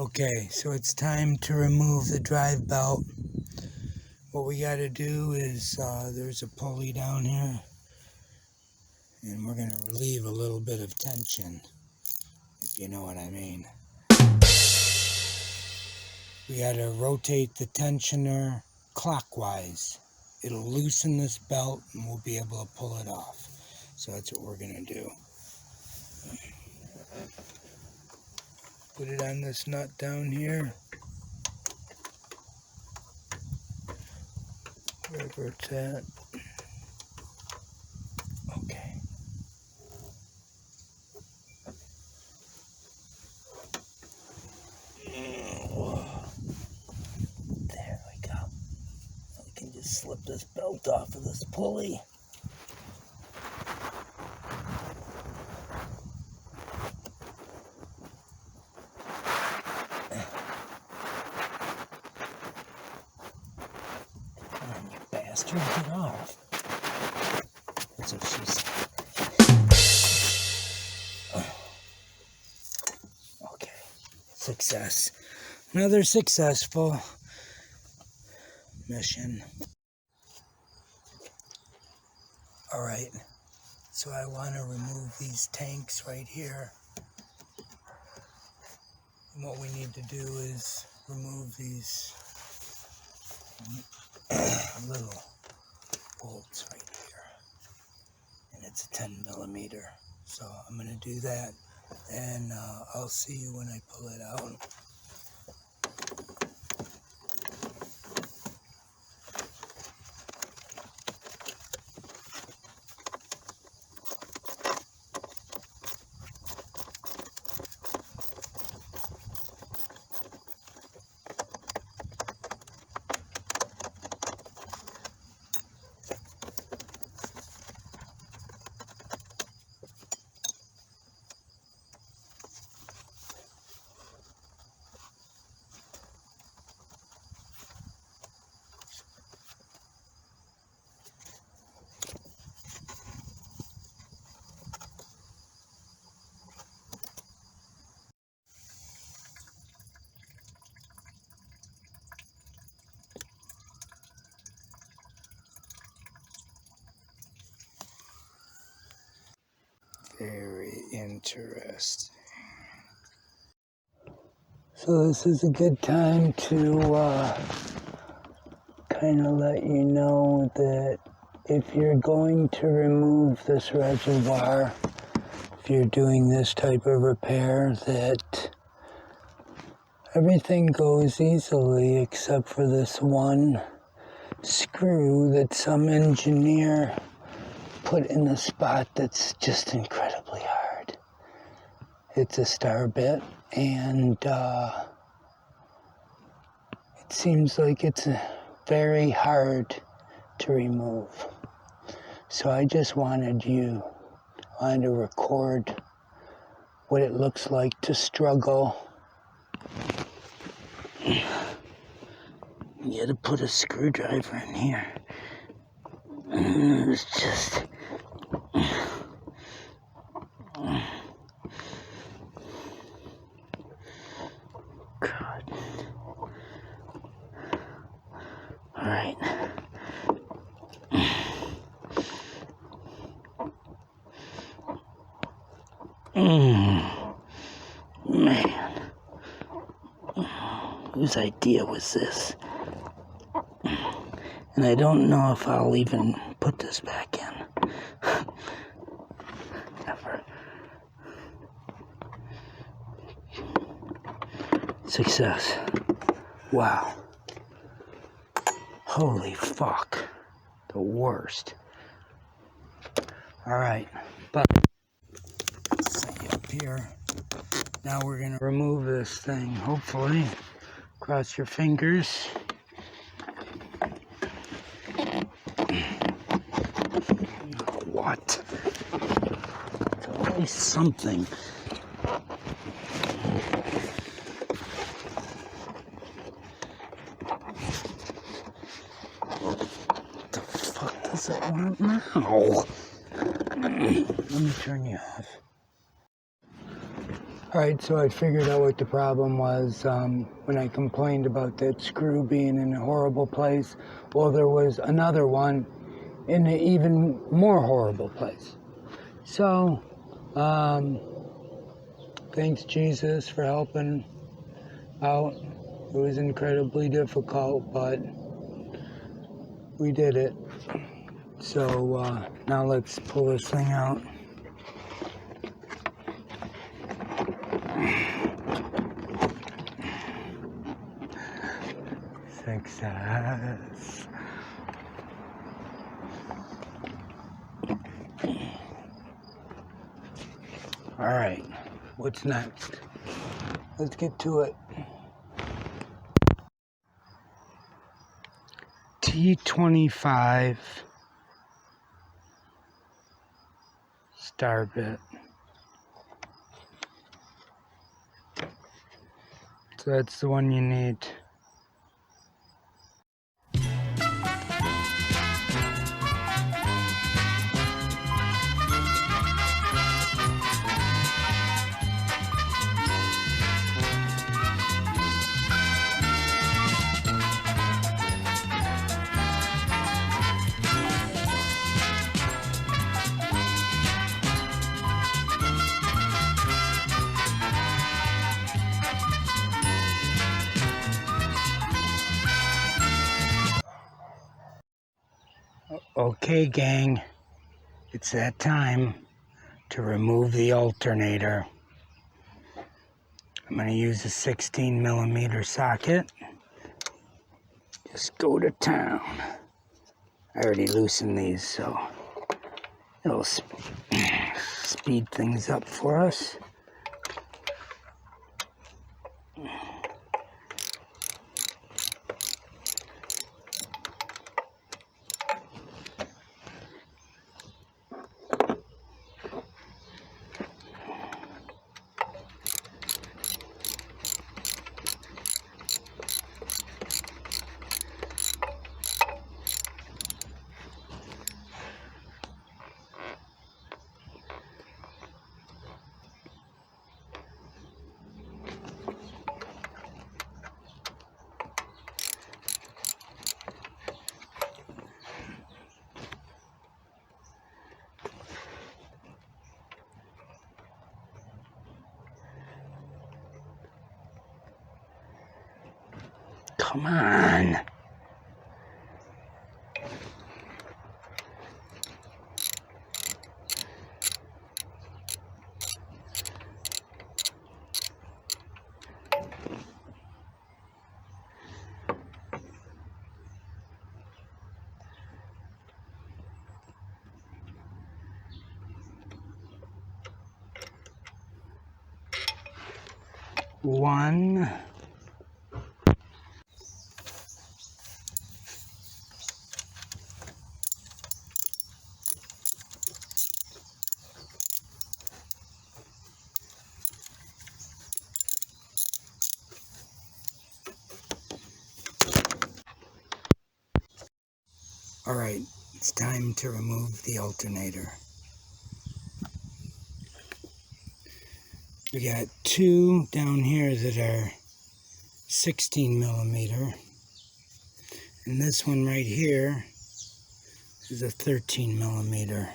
Okay, so it's time to remove the drive belt. What we got to do is, there's a pulley down here, and we're going to relieve a little bit of tension, if you know what I mean. We got to rotate the tensioner clockwise. It'll loosen this belt, and we'll be able to pull it off. So that's what we're going to do. Put it on this nut down here. Wherever it's at. Okay. There we go. We can just slip this belt off of this pulley. Come on, you bastard, get off. That's what she said. Okay, success. Another successful mission. Alright, so I want to remove these tanks right here. And what we need to do is remove these little bolts right here. And it's a 10 millimeter. So I'm going to do that, and I'll see you when I pull it out. Very interesting. So this is a good time to kind of let you know that if you're going to remove this reservoir, if you're doing this type of repair, that everything goes easily except for this one screw that some engineer put in the spot that's just incredibly hard. It's a star bit, and it seems like it's very hard to remove. So I just wanted to record what it looks like to struggle. You had to put a screwdriver in here. It's just... God. Alright. Man. Whose idea was this? And I don't know if I'll even put this back in. Ever. Success. Wow. Holy fuck. The worst. Alright, but see up here. Now we're gonna remove this thing, hopefully. Cross your fingers. What? It's always something. What the fuck does it want now? Let me turn you off. Alright, so I figured out what the problem was when I complained about that screw being in a horrible place. Well, there was another one in an even more horrible place. So, thanks Jesus for helping out. It was incredibly difficult, but we did it. So now let's pull this thing out. Success. All right, what's next? Let's get to it. T25 star bit. So that's the one you need. Okay, gang, it's that time to remove the alternator. I'm going to use a 16mm socket. Just go to town. I already loosened these, so it'll speed things up for us. Come on. One. All right, it's time to remove the alternator. We got two down here that are 16mm, and this one right here is a 13mm.